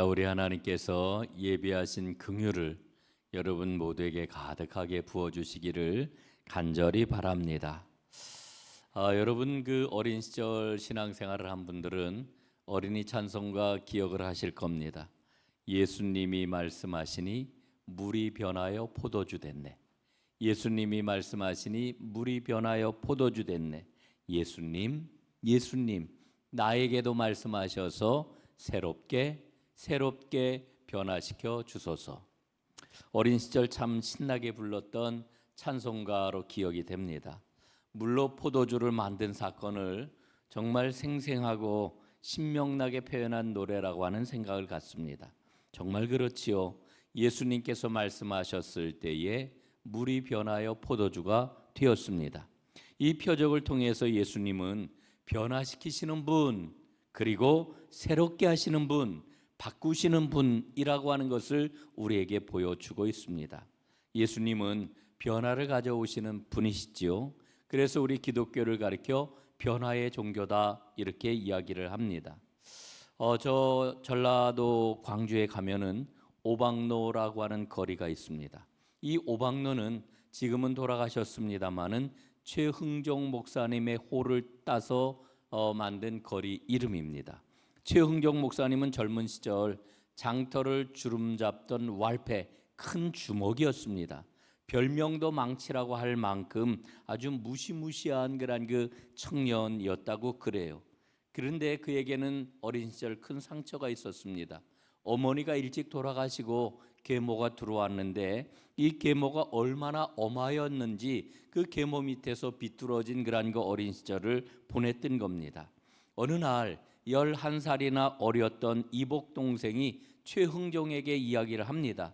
우리 하나님께서 예비하신 긍휼을 여러분 모두에게 가득하게 부어주시기를 간절히 바랍니다. 여러분 어린 시절 신앙생활을 한 분들은 어린이 찬송가 기억을 하실 겁니다. 예수님이 말씀하시니 물이 변하여 포도주 됐네. 예수님이 말씀하시니 물이 변하여 포도주 됐네. 예수님, 예수님, 나에게도 말씀하셔서 새롭게 변화시켜 주소서. 어린 시절 참 신나게 불렀던 찬송가로 기억이 됩니다. 물로 포도주를 만든 사건을 정말 생생하고 신명나게 표현한 노래라고 하는 생각을 갖습니다. 정말 그렇지요. 예수님께서 말씀하셨을 때에 물이 변하여 포도주가 되었습니다. 이 표적을 통해서 예수님은 변화시키시는 분, 그리고 새롭게 하시는 분, 바꾸시는 분이라고 하는 것을 우리에게 보여주고 있습니다. 예수님은 변화를 가져오시는 분이시지요. 그래서 우리 기독교를 가리켜 변화의 종교다 이렇게 이야기를 합니다. 저 전라도 광주에 가면은 오방로라고 하는 거리가 있습니다. 이 오방로는 지금은 돌아가셨습니다마는 최흥종 목사님의 호를 따서 만든 거리 이름입니다. 최흥종 목사님은 젊은 시절 장터를 주름잡던 왈패 큰 주먹이었습니다. 별명도 망치라고 할 만큼 아주 무시무시한 그런 청년이었다고 그래요. 그런데 그에게는 어린 시절 큰 상처가 있었습니다. 어머니가 일찍 돌아가시고 계모가 들어왔는데 이 계모가 얼마나 엄하였는지 그 계모 밑에서 비뚤어진 그런 어린 시절을 보냈던 겁니다. 어느 날 11살이나 어렸던 이복 동생이 최흥종에게 이야기를 합니다.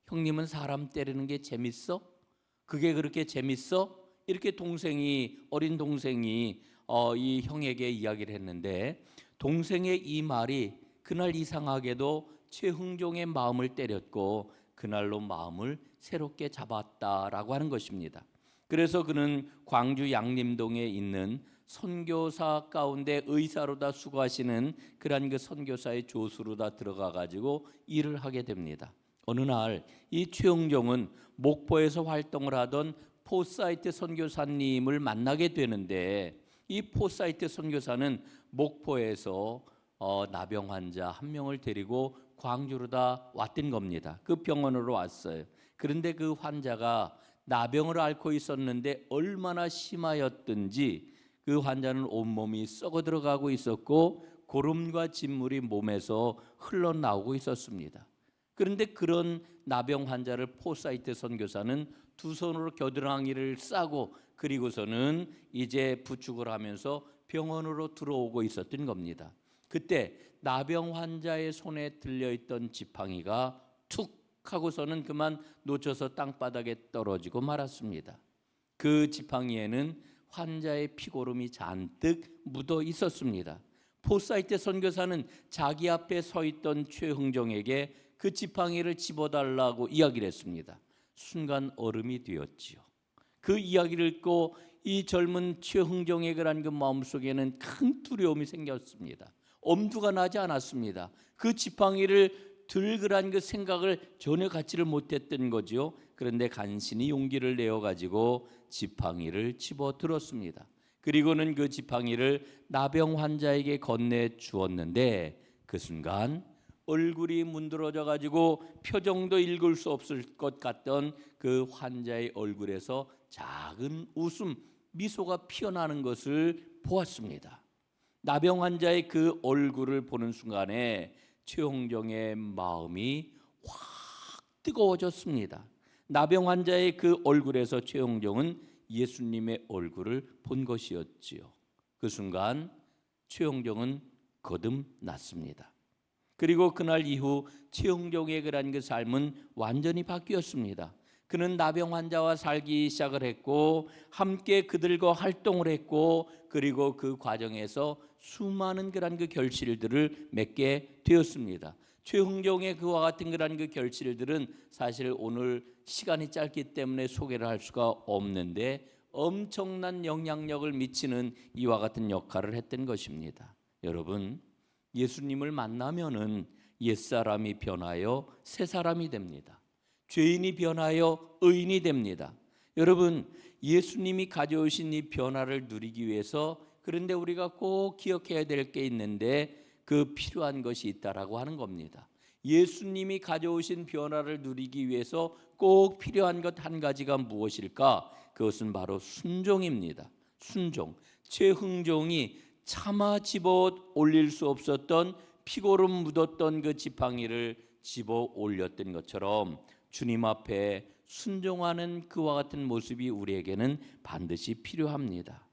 형님은 사람 때리는 게 재밌어? 그게 그렇게 재밌어? 이렇게 어린 동생이 이 형에게 이야기를 했는데 동생의 이 말이 그날 이상하게도 최흥종의 마음을 때렸고 그날로 마음을 새롭게 잡았다라고 하는 것입니다. 그래서 그는 광주 양림동에 있는 선교사 가운데 의사로다 수고하시는 그러한 선교사의 조수로다 들어가 가지고 일을 하게 됩니다. 어느 날 이 최흥종은 목포에서 활동을 하던 포사이트 선교사님을 만나게 되는데 이 포사이트 선교사는 목포에서 나병 환자 한 명을 데리고 광주로 다 왔던 겁니다. 그 병원으로 왔어요. 그런데 그 환자가 나병을 앓고 있었는데 얼마나 심하였든지 그 환자는 온몸이 썩어 들어가고 있었고 고름과 진물이 몸에서 흘러나오고 있었습니다. 그런데 그런 나병 환자를 포사이트 선교사는 두 손으로 겨드랑이를 싸고 그리고서는 이제 부축을 하면서 병원으로 들어오고 있었던 겁니다. 그때 나병 환자의 손에 들려있던 지팡이가 툭 하고서는 그만 놓쳐서 땅바닥에 떨어지고 말았습니다. 그 지팡이에는 환자의 피고름이 잔뜩 묻어 있었습니다. 포사이트 선교사는 자기 앞에 서 있던 최흥종에게 그 지팡이를 집어달라고 이야기를 했습니다. 순간 얼음이 되었지요. 그 이야기를 듣고 이 젊은 최흥종의 그런 마음속에는 큰 두려움이 생겼습니다. 엄두가 나지 않았습니다. 그 지팡이를 들 그런 생각을 전혀 갖지를 못했던 거죠. 그런데 간신히 용기를 내어 가지고 지팡이를 집어 들었습니다. 그리고는 그 지팡이를 나병 환자에게 건네 주었는데 그 순간 얼굴이 문드러져 가지고 표정도 읽을 수 없을 것 같던 그 환자의 얼굴에서 작은 웃음, 미소가 피어나는 것을 보았습니다. 나병 환자의 그 얼굴을 보는 순간에 최흥종의 마음이 확 뜨거워졌습니다. 나병 환자의 그 얼굴에서 최흥종은 예수님의 얼굴을 본 것이었지요. 그 순간 최흥종은 거듭났습니다. 그리고 그날 이후 최흥종의 그런 삶은 완전히 바뀌었습니다. 그는 나병 환자와 살기 시작을 했고 함께 그들과 활동을 했고 그리고 그 과정에서 수많은 그런 결실들을 맺게 되었습니다. 최흥종의 그와 같은 그런 결실들은 사실 오늘 시간이 짧기 때문에 소개를 할 수가 없는데 엄청난 영향력을 미치는 이와 같은 역할을 했던 것입니다. 여러분, 예수님을 만나면은 옛사람이 변하여 새 사람이 됩니다. 죄인이 변하여 의인이 됩니다. 여러분, 예수님이 가져오신 이 변화를 누리기 위해서 그런데 우리가 꼭 기억해야 될 게 있는데 그 필요한 것이 있다라고 하는 겁니다. 예수님이 가져오신 변화를 누리기 위해서 꼭 필요한 것 한 가지가 무엇일까? 그것은 바로 순종입니다. 순종. 최흥종이 차마 집어 올릴 수 없었던 피고름 묻었던 그 지팡이를 집어 올렸던 것처럼 주님 앞에 순종하는 그와 같은 모습이 우리에게는 반드시 필요합니다.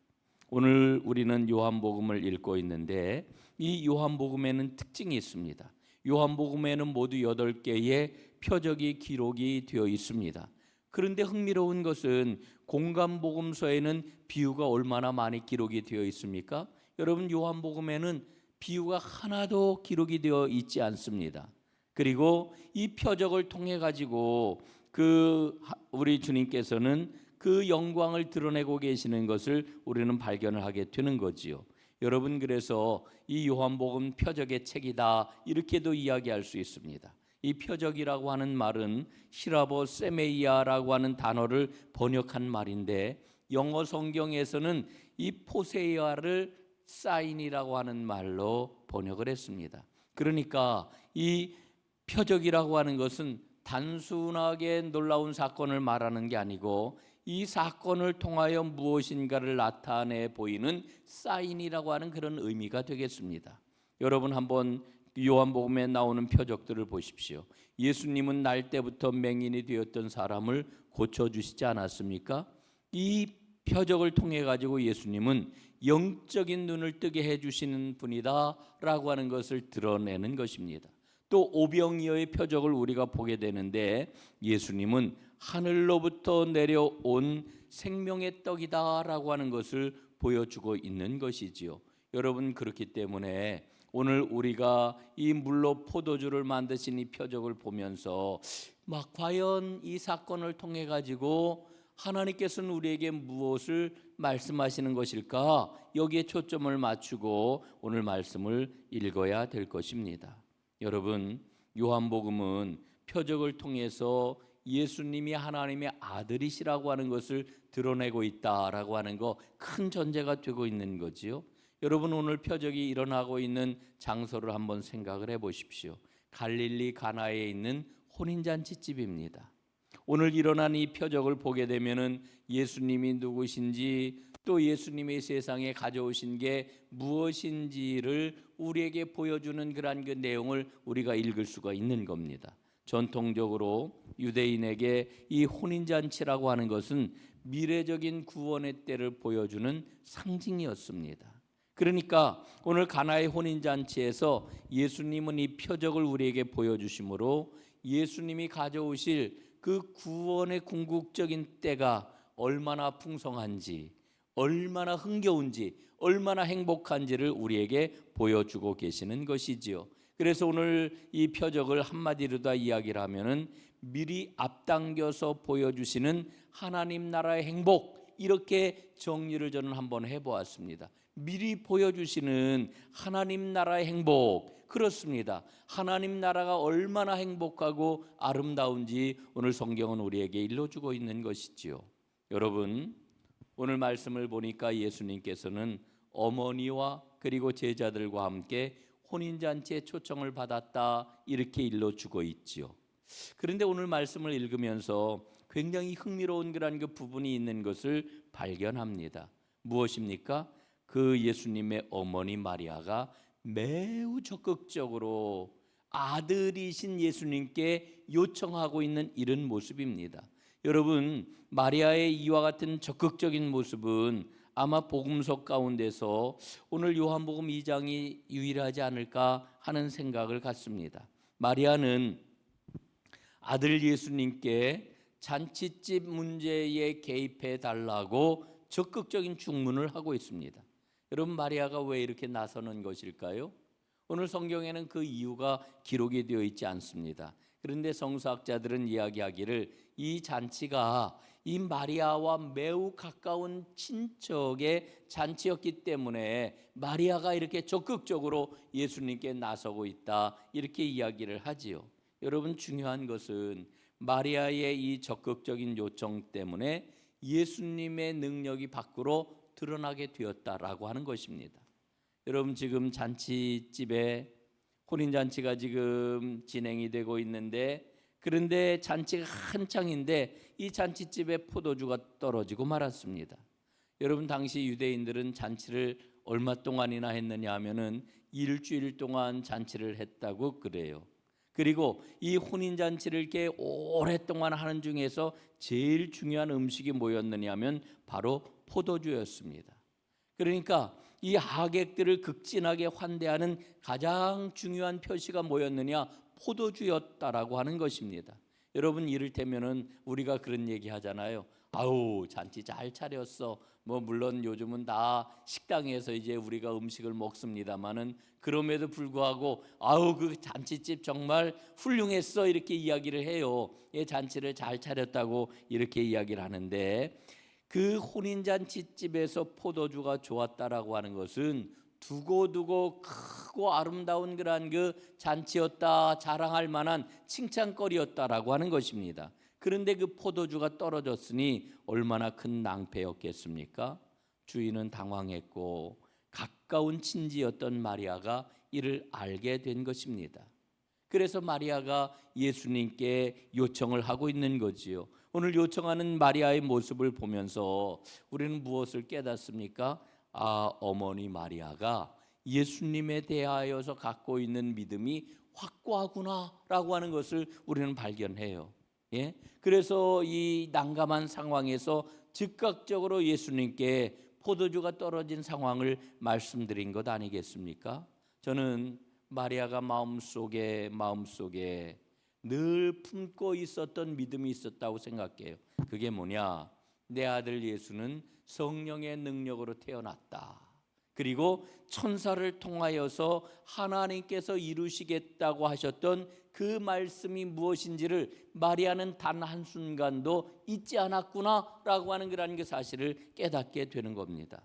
오늘 우리는 요한복음을 읽고 있는데 이 요한복음에는 특징이 있습니다. 요한복음에는 모두 8개의 표적이 기록이 되어 있습니다. 그런데 흥미로운 것은 공간복음서에는 비유가 얼마나 많이 기록이 되어 있습니까? 여러분, 요한복음에는 비유가 하나도 기록이 되어 있지 않습니다. 그리고 이 표적을 통해 가지고 우리 주님께서는 그 영광을 드러내고 계시는 것을 우리는 발견을 하게 되는 거지요. 여러분, 그래서 이 요한복음 표적의 책이다 이렇게도 이야기할 수 있습니다. 이 표적이라고 하는 말은 히라보 세메이아라고 하는 단어를 번역한 말인데 영어 성경에서는 이 포세이아를 사인이라고 하는 말로 번역을 했습니다. 그러니까 이 표적이라고 하는 것은 단순하게 놀라운 사건을 말하는 게 아니고 이 사건을 통하여 무엇인가를 나타내 보이는 사인이라고 하는 그런 의미가 되겠습니다. 여러분, 한번 요한복음에 나오는 표적들을 보십시오. 예수님은 날 때부터 맹인이 되었던 사람을 고쳐주시지 않았습니까? 이 표적을 통해 가지고 예수님은 영적인 눈을 뜨게 해주시는 분이다 라고 하는 것을 드러내는 것입니다. 또 오병이어의 표적을 우리가 보게 되는데 예수님은 하늘로부터 내려온 생명의 떡이다 라고 하는 것을 보여주고 있는 것이지요. 여러분, 그렇기 때문에 오늘 우리가 이 물로 포도주를 만드신 이 표적을 보면서 과연 이 사건을 통해 가지고 하나님께서는 우리에게 무엇을 말씀하시는 것일까? 여기에 초점을 맞추고 오늘 말씀을 읽어야 될 것입니다. 여러분, 요한복음은 표적을 통해서 예수님이 하나님의 아들이시라고 하는 것을 드러내고 있다라고 하는 거 큰 전제가 되고 있는 거지요. 여러분, 오늘 표적이 일어나고 있는 장소를 한번 생각을 해 보십시오. 갈릴리 가나에 있는 혼인잔치집입니다. 오늘 일어난 이 표적을 보게 되면은 예수님이 누구신지 또 예수님이 세상에 가져오신 게 무엇인지를 우리에게 보여주는 그러한 그 내용을 우리가 읽을 수가 있는 겁니다. 전통적으로 유대인에게 이 혼인잔치라고 하는 것은 미래적인 구원의 때를 보여주는 상징이었습니다. 그러니까 오늘 가나의 혼인잔치에서 예수님은 이 표적을 우리에게 보여주심으로 예수님이 가져오실 그 구원의 궁극적인 때가 얼마나 풍성한지, 얼마나 흥겨운지, 얼마나 행복한지를 우리에게 보여주고 계시는 것이지요. 그래서 오늘 이 표적을 한마디로 다 이야기를 하면은 미리 앞당겨서 보여주시는 하나님 나라의 행복, 이렇게 정리를 저는 한번 해보았습니다. 미리 보여주시는 하나님 나라의 행복, 그렇습니다. 하나님 나라가 얼마나 행복하고 아름다운지 오늘 성경은 우리에게 일러주고 있는 것이지요. 여러분, 오늘 말씀을 보니까 예수님께서는 어머니와 그리고 제자들과 함께 혼인잔치에 초청을 받았다 이렇게 일러주고 있지요. 그런데 오늘 말씀을 읽으면서 굉장히 흥미로운 그런 그 부분이 있는 것을 발견합니다. 무엇입니까? 그 예수님의 어머니 마리아가 매우 적극적으로 아들이신 예수님께 요청하고 있는 이런 모습입니다. 여러분, 마리아의 이와 같은 적극적인 모습은 아마 복음서 가운데서 오늘 요한복음 2장이 유일하지 않을까 하는 생각을 갖습니다. 마리아는 아들 예수님께 잔치집 문제에 개입해 달라고 적극적인 충문을 하고 있습니다. 여러분, 마리아가 왜 이렇게 나서는 것일까요? 오늘 성경에는 그 이유가 기록이 되어 있지 않습니다. 그런데 성서학자들은 이야기하기를 이 잔치가 이 마리아와 매우 가까운 친척의 잔치였기 때문에 마리아가 이렇게 적극적으로 예수님께 나서고 있다, 이렇게 이야기를 하지요. 여러분, 중요한 것은 마리아의 이 적극적인 요청 때문에 예수님의 능력이 밖으로 드러나게 되었다라고 하는 것입니다. 여러분, 지금 잔치집에 혼인잔치가 지금 진행이 되고 있는데, 그런데 잔치가 한창인데 이 잔치집에 포도주가 떨어지고 말았습니다. 여러분, 당시 유대인들은 잔치를 얼마 동안이나 했느냐 하면은 일주일 동안 잔치를 했다고 그래요. 그리고 이 혼인잔치를 이렇게 오랫동안 하는 중에서 제일 중요한 음식이 뭐였느냐 하면 바로 포도주였습니다. 그러니까 이 하객들을 극진하게 환대하는 가장 중요한 표시가 뭐였느냐? 포도주였다라고 하는 것입니다. 여러분, 이를테면은 우리가 그런 얘기 하잖아요. 아우, 잔치 잘 차렸어. 뭐 물론 요즘은 다 식당에서 이제 우리가 음식을 먹습니다만은, 그럼에도 불구하고 아우, 그 잔치집 정말 훌륭했어, 이렇게 이야기를 해요. 예, 잔치를 잘 차렸다고 이렇게 이야기를 하는데, 그 혼인잔치집에서 포도주가 좋았다라고 하는 것은 두고두고 크고 아름다운 그러한 그 잔치였다, 자랑할 만한 칭찬거리였다라고 하는 것입니다. 그런데 그 포도주가 떨어졌으니 얼마나 큰 낭패였겠습니까? 주인은 당황했고 가까운 친지였던 마리아가 이를 알게 된 것입니다. 그래서 마리아가 예수님께 요청을 하고 있는 거지요. 오늘 요청하는 마리아의 모습을 보면서 우리는 무엇을 깨닫습니까? 아, 어머니 마리아가 예수님에 대하여서 갖고 있는 믿음이 확고하구나라고 하는 것을 우리는 발견해요. 예? 그래서 이 난감한 상황에서 즉각적으로 예수님께 포도주가 떨어진 상황을 말씀드린 것 아니겠습니까? 저는 마리아가 마음속에 늘 품고 있었던 믿음이 있었다고 생각해요. 그게 뭐냐? 내 아들 예수는 성령의 능력으로 태어났다. 그리고 천사를 통하여서 하나님께서 이루시겠다고 하셨던 그 말씀이 무엇인지를 마리아는 단 한순간도 잊지 않았구나라고 하는 그런 그 사실을 깨닫게 되는 겁니다.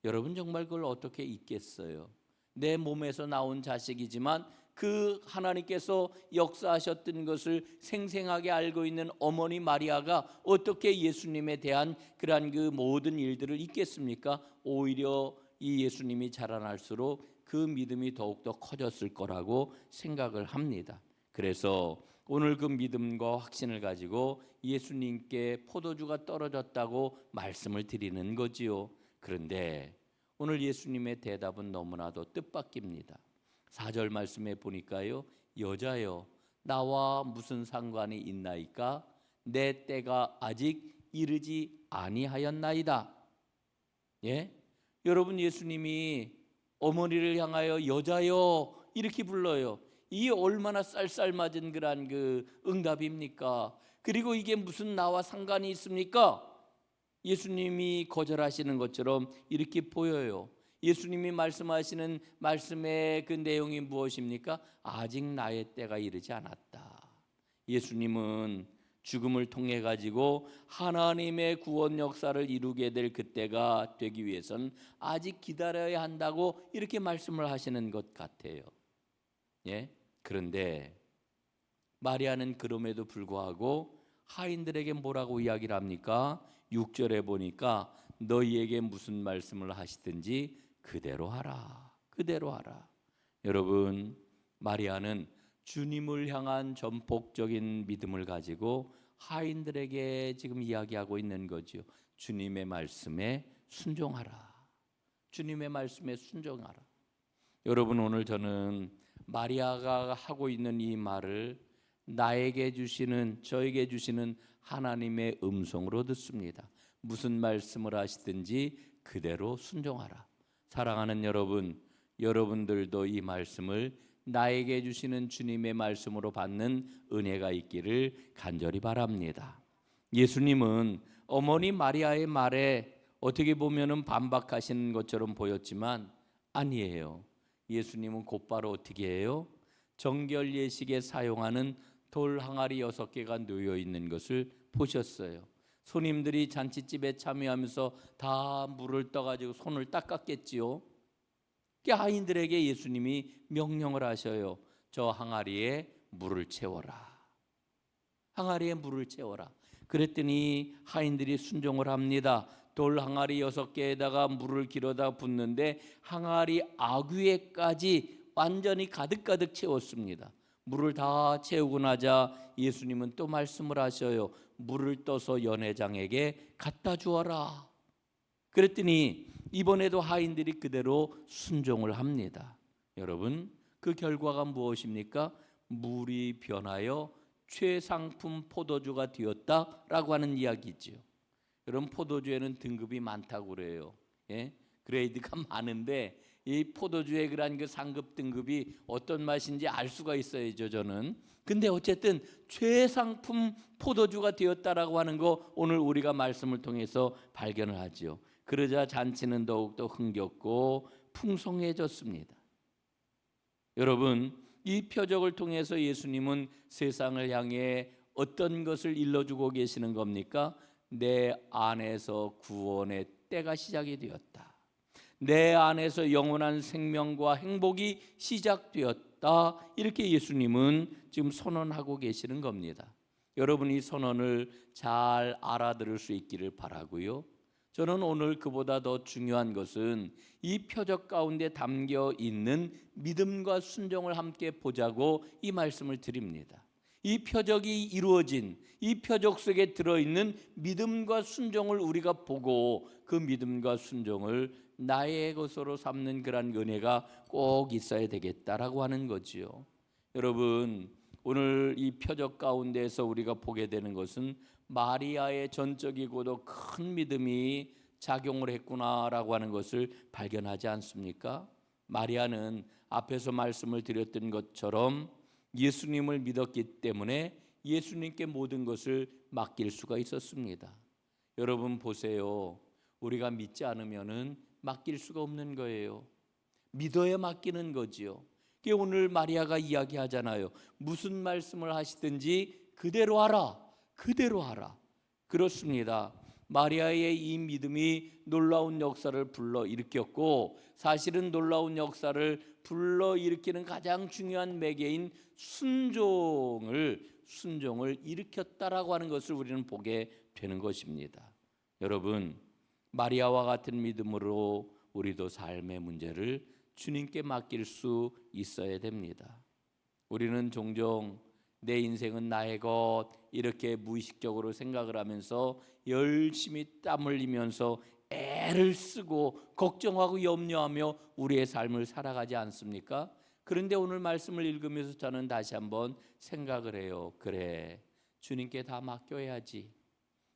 여러분, 정말 그걸 어떻게 잊겠어요? 내 몸에서 나온 자식이지만 그 하나님께서 역사하셨던 것을 생생하게 알고 있는 어머니 마리아가 어떻게 예수님에 대한 그러한 그 모든 일들을 잊겠습니까? 오히려 이 예수님이 자라날수록 그 믿음이 더욱더 커졌을 거라고 생각을 합니다. 그래서 오늘 그 믿음과 확신을 가지고 예수님께 포도주가 떨어졌다고 말씀을 드리는 거지요. 그런데 오늘 예수님의 대답은 너무나도 뜻밖입니다. 4절 말씀에 보니까요, 여자여 나와 무슨 상관이 있나이까? 내 때가 아직 이르지 아니하였나이다. 예? 여러분, 예수님이 어머니를 향하여 여자여 이렇게 불러요. 이게 얼마나 쌀쌀맞은 그런 그 응답입니까? 그리고 이게 무슨 나와 상관이 있습니까? 예수님이 거절하시는 것처럼 이렇게 보여요. 예수님이 말씀하시는 말씀의 그 내용이 무엇입니까? 아직 나의 때가 이르지 않았다. 예수님은 죽음을 통해 가지고 하나님의 구원 역사를 이루게 될 그때가 되기 위해선 아직 기다려야 한다고 이렇게 말씀을 하시는 것 같아요. 예? 그런데 마리아는 그럼에도 불구하고 하인들에게 뭐라고 이야기를 합니까? 6절에 보니까 너희에게 무슨 말씀을 하시든지 그대로 하라. 그대로 하라. 여러분, 마리아는 주님을 향한 전폭적인 믿음을 가지고 하인들에게 지금 이야기하고 있는 거죠. 주님의 말씀에 순종하라. 주님의 말씀에 순종하라. 여러분, 오늘 저는 마리아가 하고 있는 이 말을 나에게 주시는, 저에게 주시는 하나님의 음성으로 듣습니다. 무슨 말씀을 하시든지 그대로 순종하라. 사랑하는 여러분, 여러분들도 이 말씀을 나에게 주시는 주님의 말씀으로 받는 은혜가 있기를 간절히 바랍니다. 예수님은 어머니 마리아의 말에 어떻게 보면은 반박하시는 것처럼 보였지만 아니에요. 예수님은 곧바로 어떻게 해요? 정결 예식에 사용하는 돌 항아리 6개가 놓여 있는 것을 보셨어요. 손님들이 잔치집에 참여하면서 다 물을 떠가지고 손을 닦았겠지요. 하인들에게 예수님이 명령을 하셔요. 저 항아리에 물을 채워라. 항아리에 물을 채워라. 그랬더니 하인들이 순종을 합니다. 돌 항아리 6개에다가 물을 길어다 붓는데 항아리 아귀에까지 완전히 가득가득 채웠습니다. 물을 다 채우고 나자 예수님은 또 말씀을 하셔요. 물을 떠서 연회장에게 갖다 주어라. 그랬더니 이번에도 하인들이 그대로 순종을 합니다. 여러분, 그 결과가 무엇입니까? 물이 변하여 최상품 포도주가 되었다라고 하는 이야기죠. 여러분, 포도주에는 등급이 많다고 그래요. 예? 그레이드가 많은데 이 포도주의 그런 그 상급 등급이 어떤 맛인지 알 수가 있어야죠, 저는. 근데 어쨌든 최상품 포도주가 되었다라고 하는 거 오늘 우리가 말씀을 통해서 발견을 하죠. 그러자 잔치는 더욱더 흥겹고 풍성해졌습니다. 여러분, 이 표적을 통해서 예수님은 세상을 향해 어떤 것을 일러주고 계시는 겁니까? 내 안에서 구원의 때가 시작이 되었다. 내 안에서 영원한 생명과 행복이 시작되었다. 이렇게 예수님은 지금 선언하고 계시는 겁니다. 여러분이 선언을 잘 알아들을 수 있기를 바라고요. 저는 오늘 그보다 더 중요한 것은 이 표적 가운데 담겨 있는 믿음과 순종을 함께 보자고 이 말씀을 드립니다. 이 표적이 이루어진 이 표적 속에 들어있는 믿음과 순종을 우리가 보고 그 믿음과 순종을 나의 것으로 삼는 그런 은혜가 꼭 있어야 되겠다라고 하는 거지요. 여러분, 오늘 이 표적 가운데에서 우리가 보게 되는 것은 마리아의 전적이고도 큰 믿음이 작용을 했구나라고 하는 것을 발견하지 않습니까? 마리아는 앞에서 말씀을 드렸던 것처럼 예수님을 믿었기 때문에 예수님께 모든 것을 맡길 수가 있었습니다. 여러분 보세요. 우리가 믿지 않으면은 맡길 수가 없는 거예요. 믿어야 맡기는 거지요. 오늘 마리아가 이야기하잖아요. 무슨 말씀을 하시든지 그대로 하라. 그대로 하라. 그렇습니다. 마리아의 이 믿음이 놀라운 역사를 불러일으켰고 사실은 놀라운 역사를 불러일으키는 가장 중요한 매개인 순종을 일으켰다라고 하는 것을 우리는 보게 되는 것입니다. 여러분, 마리아와 같은 믿음으로 우리도 삶의 문제를 주님께 맡길 수 있어야 됩니다. 우리는 종종 내 인생은 나의 것 이렇게 무의식적으로 생각을 하면서 열심히 땀 흘리면서 애를 쓰고 걱정하고 염려하며 우리의 삶을 살아가지 않습니까? 그런데 오늘 말씀을 읽으면서 저는 다시 한번 생각을 해요. 그래, 주님께 다 맡겨야지.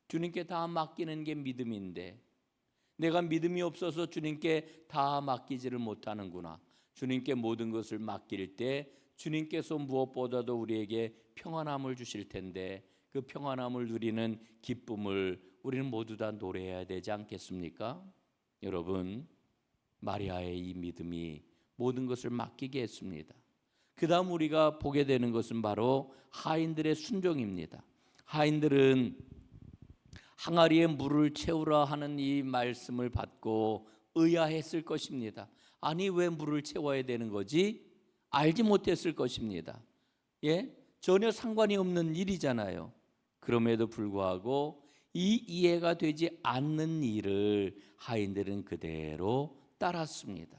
주님께 다 맡기는 게 믿음인데 내가 믿음이 없어서 주님께 다 맡기지를 못하는구나. 주님께 모든 것을 맡길 때 주님께서 무엇보다도 우리에게 평안함을 주실 텐데 그 평안함을 누리는 기쁨을 우리는 모두 다 노래해야 되지 않겠습니까? 여러분, 마리아의 이 믿음이 모든 것을 맡기게 했습니다. 그 다음 우리가 보게 되는 것은 바로 하인들의 순종입니다. 하인들은 항아리에 물을 채우라 하는 이 말씀을 받고 의아했을 것입니다. 아니 왜 물을 채워야 되는 거지? 알지 못했을 것입니다. 예? 전혀 상관이 없는 일이잖아요. 그럼에도 불구하고 이 이해가 되지 않는 일을 하인들은 그대로 따랐습니다.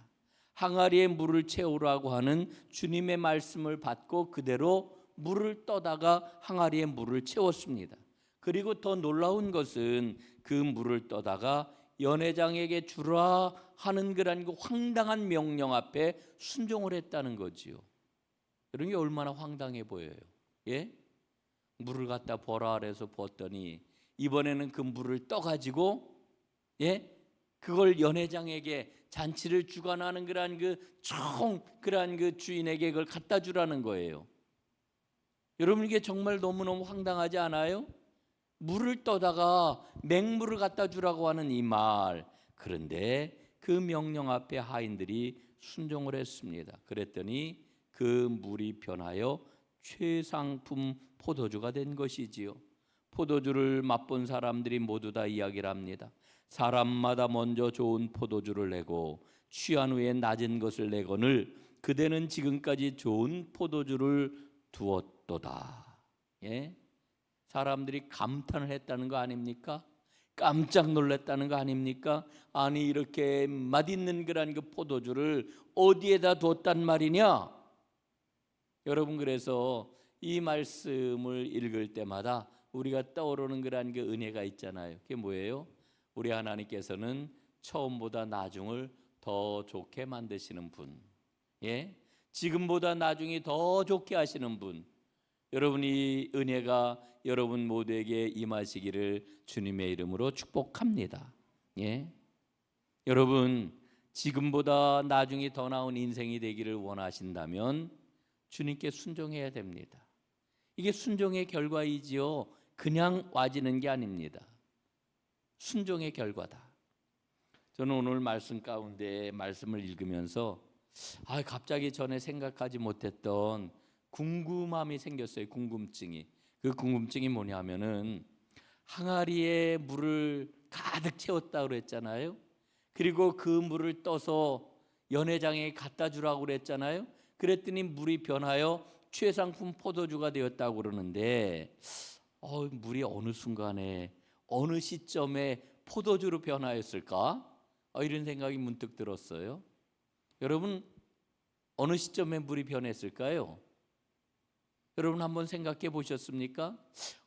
항아리에 물을 채우라고 하는 주님의 말씀을 받고 그대로 물을 떠다가 항아리에 물을 채웠습니다. 그리고 더 놀라운 것은 그 물을 떠다가 연회장에게 주라 하는 그런 그 황당한 명령 앞에 순종을 했다는 거지요. 이런 게 얼마나 황당해 보여요. 예? 물을 갖다 보라 그래서 부었더니 이번에는 그 물을 떠가지고 그걸 연회장에게 잔치를 주관하는 그러한 그러한 그 주인에게 그걸 갖다 주라는 거예요. 여러분 이게 정말 너무너무 황당하지 않아요? 물을 떠다가 맹물을 갖다 주라고 하는 이 말. 그런데 그 명령 앞에 하인들이 순종을 했습니다. 그랬더니 그 물이 변하여 최상품 포도주가 된 것이지요. 포도주를 맛본 사람들이 모두 다 이야기를 합니다. 사람마다 먼저 좋은 포도주를 내고 취한 후에 낮은 것을 내거늘 그대는 지금까지 좋은 포도주를 두었도다. 예? 사람들이 감탄을 했다는 거 아닙니까? 깜짝 놀랐다는 거 아닙니까? 아니 이렇게 맛있는 그런 그 포도주를 어디에다 뒀단 말이냐? 여러분, 그래서 이 말씀을 읽을 때마다 우리가 떠오르는 그런 그 은혜가 있잖아요. 그게 뭐예요? 우리 하나님께서는 처음보다 나중을 더 좋게 만드시는 분, 예? 지금보다 나중이 더 좋게 하시는 분. 여러분, 이 은혜가 여러분 모두에게 임하시기를 주님의 이름으로 축복합니다. 예? 여러분, 지금보다 나중이 더 나은 인생이 되기를 원하신다면 주님께 순종해야 됩니다. 이게 순종의 결과이지요, 그냥 와지는 게 아닙니다. 순종의 결과다. 저는 오늘 말씀 가운데 말씀을 읽으면서 갑자기 전에 생각하지 못했던 궁금함이 생겼어요. 궁금증이. 그 궁금증이 뭐냐면은 항아리에 물을 가득 채웠다고 그랬잖아요. 그리고 그 물을 떠서 연회장에 갖다 주라고 그랬잖아요. 그랬더니 물이 변하여 최상품 포도주가 되었다고 그러는데 물이 어느 순간에 어느 시점에 포도주로 변하였을까? 이런 생각이 문득 들었어요. 여러분, 어느 시점에 물이 변했을까요? 여러분 한번 생각해 보셨습니까?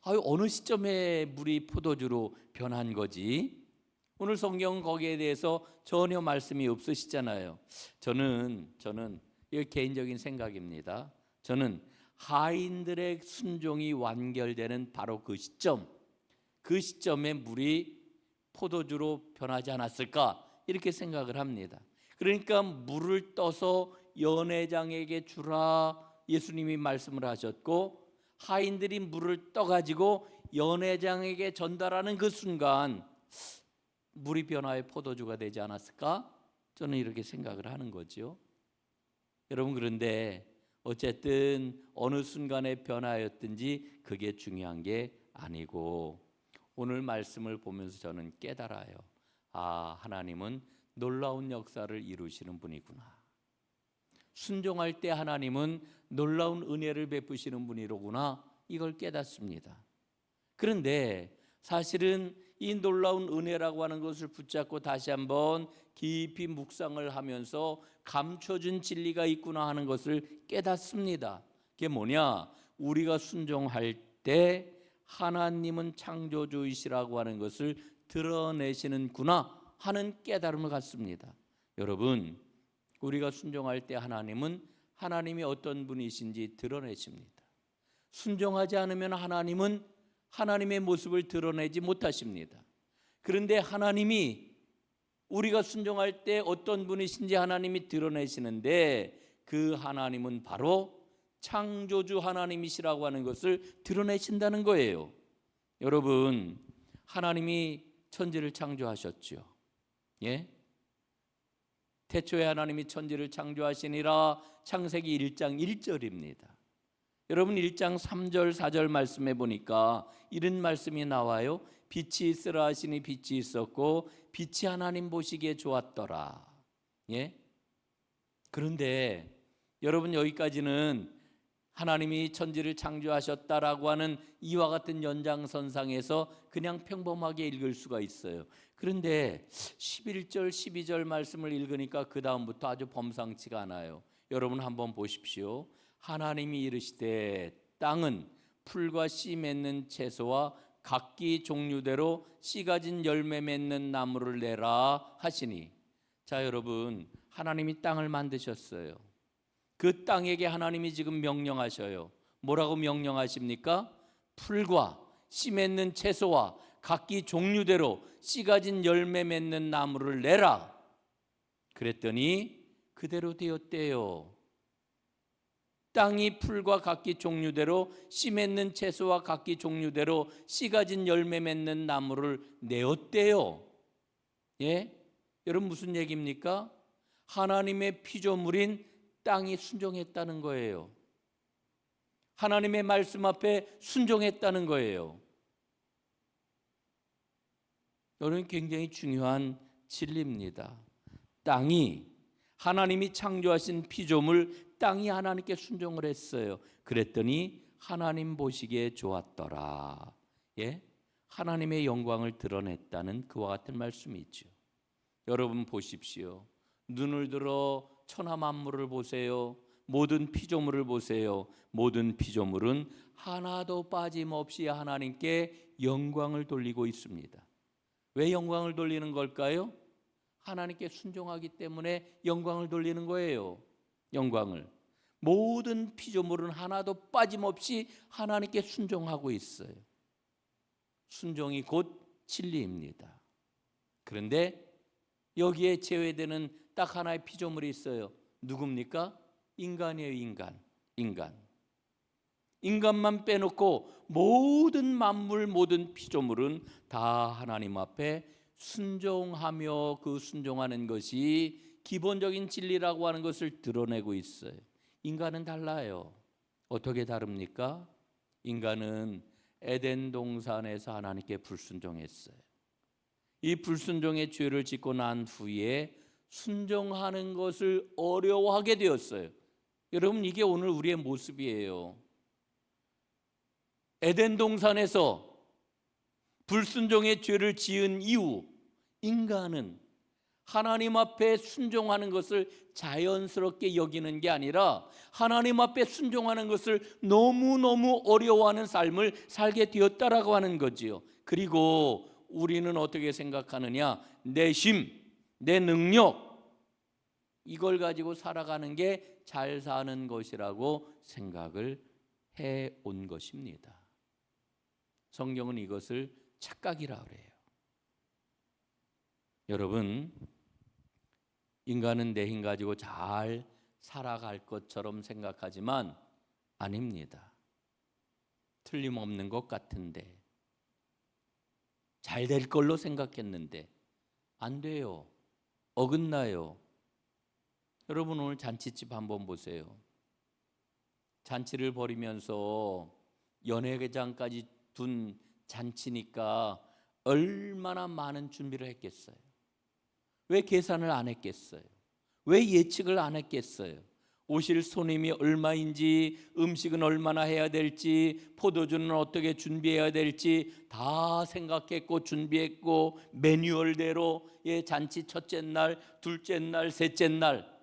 어느 시점에 물이 포도주로 변한 거지? 오늘 성경은 거기에 대해서 전혀 말씀이 없으시잖아요. 저는 이거 개인적인 생각입니다. 저는 하인들의 순종이 완결되는 바로 그 시점에 물이 포도주로 변하지 않았을까 이렇게 생각을 합니다. 그러니까 물을 떠서 연회장에게 주라 예수님이 말씀을 하셨고, 하인들이 물을 떠가지고 연회장에게 전달하는 그 순간 물이 변화의 포도주가 되지 않았을까? 저는 이렇게 생각을 하는 거죠. 여러분, 그런데 어쨌든 어느 순간에 변화였든지 그게 중요한 게 아니고, 오늘 말씀을 보면서 저는 깨달아요. 하나님은 놀라운 역사를 이루시는 분이구나. 순종할 때 하나님은 놀라운 은혜를 베푸시는 분이로구나, 이걸 깨닫습니다. 그런데 사실은 이 놀라운 은혜라고 하는 것을 붙잡고 다시 한번 깊이 묵상을 하면서 감춰준 진리가 있구나 하는 것을 깨닫습니다. 그게 뭐냐? 우리가 순종할 때 하나님은 창조주이시라고 하는 것을 드러내시는구나 하는 깨달음을 갖습니다. 여러분, 우리가 순종할 때 하나님이 어떤 분이신지 드러내십니다. 순종하지 않으면 하나님은 하나님의 모습을 드러내지 못하십니다. 그런데 하나님이 우리가 순종할 때 어떤 분이신지 하나님이 드러내시는데, 그 하나님은 바로 창조주 하나님이시라고 하는 것을 드러내신다는 거예요. 여러분, 하나님이 천지를 창조하셨죠. 예? 태초에 하나님이 천지를 창조하시니라. 창세기 1장 1절입니다. 여러분, 1장 3절 4절 말씀해 보니까 이런 말씀이 나와요. 빛이 있으라 하시니 빛이 있었고 빛이 하나님 보시기에 좋았더라. 예? 그런데 여러분, 여기까지는 하나님이 천지를 창조하셨다라고 하는 이와 같은 연장선상에서 그냥 평범하게 읽을 수가 있어요. 그런데 11절 12절 말씀을 읽으니까 그 다음부터 아주 범상치가 않아요. 여러분 한번 보십시오. 하나님이 이르시되 땅은 풀과 씨 맺는 채소와 각기 종류대로 씨 가진 열매 맺는 나무를 내라 하시니. 자, 여러분, 하나님이 땅을 만드셨어요. 그 땅에게 하나님이 지금 명령하셔요. 뭐라고 명령하십니까? 풀과 씨 맺는 채소와 각기 종류대로 씨 가진 열매 맺는 나무를 내라. 그랬더니 그대로 되었대요. 땅이 풀과 각기 종류대로 씨 맺는 채소와 각기 종류대로 씨 가진 열매 맺는 나무를 내었대요. 예? 여러분, 무슨 얘기입니까? 하나님의 피조물인 땅이 순종했다는 거예요. 하나님의 말씀 앞에 순종했다는 거예요. 이는 굉장히 중요한 진리입니다. 땅이 하나님이 창조하신 피조물 땅이 하나님께 순종을 했어요. 그랬더니 하나님 보시기에 좋았더라. 예? 하나님의 영광을 드러냈다는 그와 같은 말씀이 있죠. 여러분 보십시오. 눈을 들어 천하 만물을 보세요. 모든 피조물을 보세요. 모든 피조물은 하나도 빠짐없이 하나님께 영광을 돌리고 있습니다. 왜 영광을 돌리는 걸까요? 하나님께 순종하기 때문에 영광을 돌리는 거예요. 영광을. 모든 피조물은 하나도 빠짐없이 하나님께 순종하고 있어요. 순종이 곧 진리입니다. 그런데 여기에 제외되는 딱 하나의 피조물이 있어요. 누굽니까? 인간이에요. 인간만 빼놓고 모든 만물, 모든 피조물은 다 하나님 앞에 순종하며 그 순종하는 것이 기본적인 진리라고 하는 것을 드러내고 있어요. 인간은 달라요. 어떻게 다릅니까? 인간은 에덴 동산에서 하나님께 불순종했어요. 이 불순종의 죄를 짓고 난 후에 순종하는 것을 어려워하게 되었어요. 여러분, 이게 오늘 우리의 모습이에요. 에덴 동산에서 불순종의 죄를 지은 이후 인간은 하나님 앞에 순종하는 것을 자연스럽게 여기는 게 아니라 하나님 앞에 순종하는 것을 너무너무 어려워하는 삶을 살게 되었다라고 하는 거지요. 그리고 우리는 어떻게 생각하느냐? 내 힘, 내 능력, 이걸 가지고 살아가는 게 잘 사는 것이라고 생각을 해온 것입니다. 성경은 이것을 착각이라 그래요. 여러분, 인간은 내 힘 가지고 잘 살아갈 것처럼 생각하지만 아닙니다. 틀림없는 것 같은데, 잘 될 걸로 생각했는데 안 돼요. 어긋나요. 여러분, 오늘 잔치집 한번 보세요. 잔치를 벌이면서 연회장까지 둔 잔치니까 얼마나 많은 준비를 했겠어요. 왜 계산을 안 했겠어요? 왜 예측을 안 했겠어요? 오실 손님이 얼마인지, 음식은 얼마나 해야 될지, 포도주는 어떻게 준비해야 될지 다 생각했고 준비했고, 매뉴얼대로 잔치 첫째 날, 둘째 날, 셋째 날,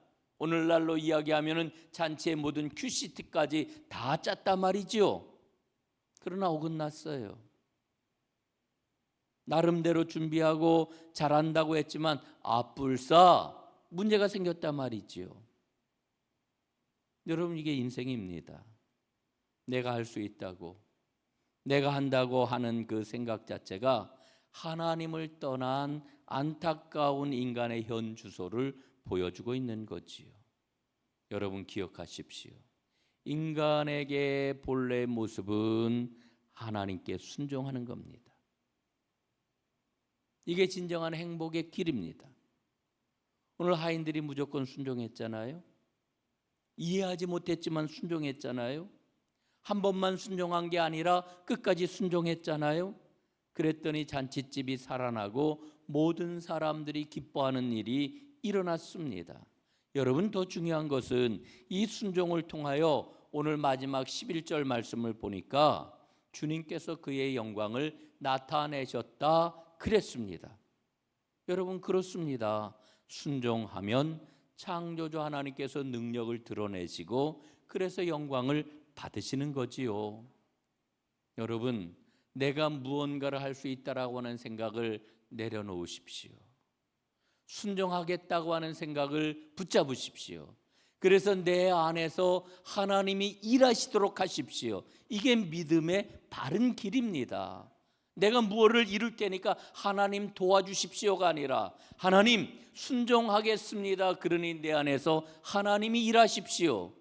오늘날로 이야기하면은 잔치의 모든 큐시트까지 다 짰단 말이죠. 그러나 어긋났어요. 나름대로 준비하고 잘한다고 했지만 아뿔싸 문제가 생겼단 말이지요. 여러분, 이게 인생입니다. 내가 할 수 있다고, 내가 한다고 하는 그 생각 자체가 하나님을 떠난 안타까운 인간의 현 주소를 보여주고 있는 거지요. 여러분 기억하십시오. 인간에게 본래 모습은 하나님께 순종하는 겁니다. 이게 진정한 행복의 길입니다. 오늘 하인들이 무조건 순종했잖아요. 이해하지 못했지만 순종했잖아요. 한 번만 순종한 게 아니라 끝까지 순종했잖아요. 그랬더니 잔치집이 살아나고 모든 사람들이 기뻐하는 일이 일어났습니다. 여러분, 더 중요한 것은 이 순종을 통하여 오늘 마지막 11절 말씀을 보니까 주님께서 그의 영광을 나타내셨다 그랬습니다. 여러분, 그렇습니다. 순종하면 창조주 하나님께서 능력을 드러내시고 그래서 영광을 받으시는 거지요. 여러분, 내가 무언가를 할 수 있다라고 하는 생각을 내려놓으십시오. 순종하겠다고 하는 생각을 붙잡으십시오. 그래서 내 안에서 하나님이 일하시도록 하십시오. 이게 믿음의 바른 길입니다. 내가 무엇을 이룰 때니까 하나님 도와주십시오가 아니라 하나님 순종하겠습니다. 그러니 내 안에서 하나님이 일하십시오.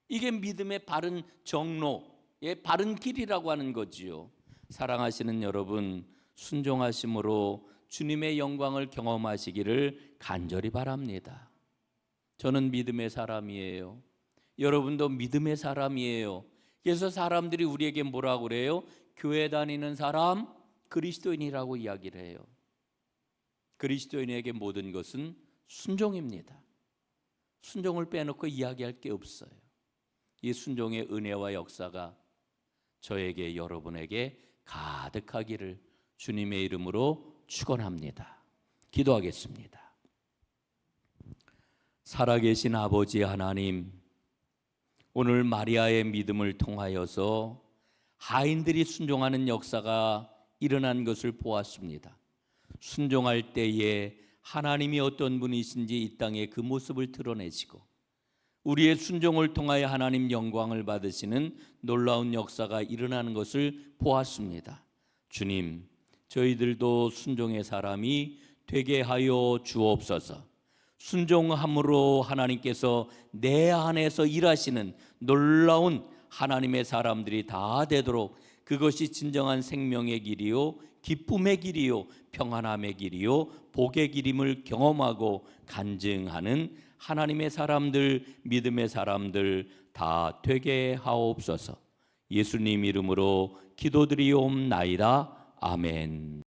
이게 믿음의 바른 정로의 바른 길이라고 하는 거지요. 사랑하시는 여러분, 순종하심으로 주님의 영광을 경험하시기를 간절히 바랍니다. 저는 믿음의 사람이에요. 여러분도 믿음의 사람이에요. 그래서 사람들이 우리에게 뭐라고 그래요? 교회 다니는 사람 그리스도인이라고 이야기를 해요. 그리스도인에게 모든 것은 순종입니다. 순종을 빼놓고 이야기할 게 없어요. 이 순종의 은혜와 역사가 저에게, 여러분에게 가득하기를 주님의 이름으로 축원합니다. 기도하겠습니다. 살아계신 아버지 하나님, 오늘 마리아의 믿음을 통하여서 하인들이 순종하는 역사가 일어난 것을 보았습니다. 순종할 때에 하나님이 어떤 분이신지 이 땅에 그 모습을 드러내시고 우리의 순종을 통하여 하나님 영광을 받으시는 놀라운 역사가 일어나는 것을 보았습니다. 주님, 저희들도 순종의 사람이 되게 하여 주옵소서. 순종함으로 하나님께서 내 안에서 일하시는 놀라운 하나님의 사람들이 다 되도록, 그것이 진정한 생명의 길이요, 기쁨의 길이요, 평안함의 길이요, 복의 길임을 경험하고 간증하는 하나님의 사람들, 믿음의 사람들 다 되게 하옵소서. 예수님 이름으로 기도드리옵나이다. 아멘.